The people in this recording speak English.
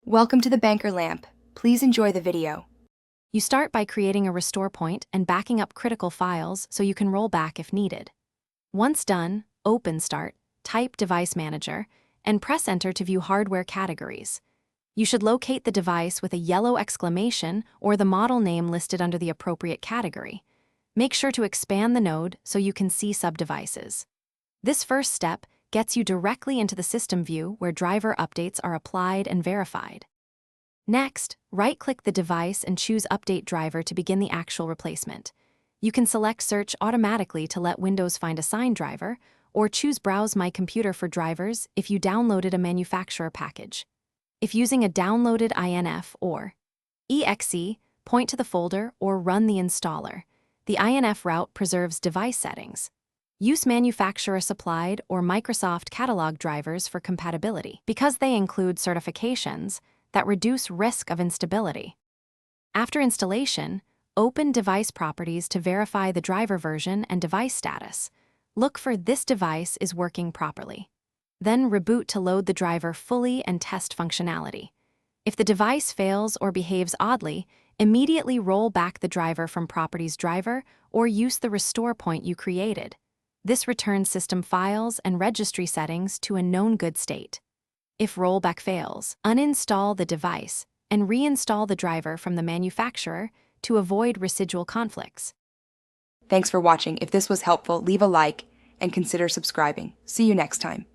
Welcome to the Banker Lamp. Please enjoy the video. You start by creating a restore point and backing up critical files so you can roll back if needed. Once done, open Start, type Device Manager, and press Enter to view hardware categories. You should locate the device with a yellow exclamation or the model name listed under the appropriate category. Make sure to expand the node so you can see subdevices. This first step gets you directly into the system view where driver updates are applied and verified. Next, right-click the device and choose Update Driver to begin the actual replacement. You can select Search automatically to let Windows find a signed driver, or choose Browse My Computer for drivers if you downloaded a manufacturer package. If using a downloaded INF or EXE, point to the folder or run the installer. The INF route preserves device settings. Use manufacturer-supplied or Microsoft catalog drivers for compatibility because they include certifications that reduce risk of instability. After installation, open Device Properties to verify the driver version and device status. Look for "This device is working properly." Then reboot to load the driver fully and test functionality. If the device fails or behaves oddly, immediately roll back the driver from Properties Driver or use the restore point you created. This returns system files and registry settings to a known good state. If rollback fails, uninstall the device and reinstall the driver from the manufacturer to avoid residual conflicts. Thanks for watching. If this was helpful, leave a like and consider subscribing. See you next time.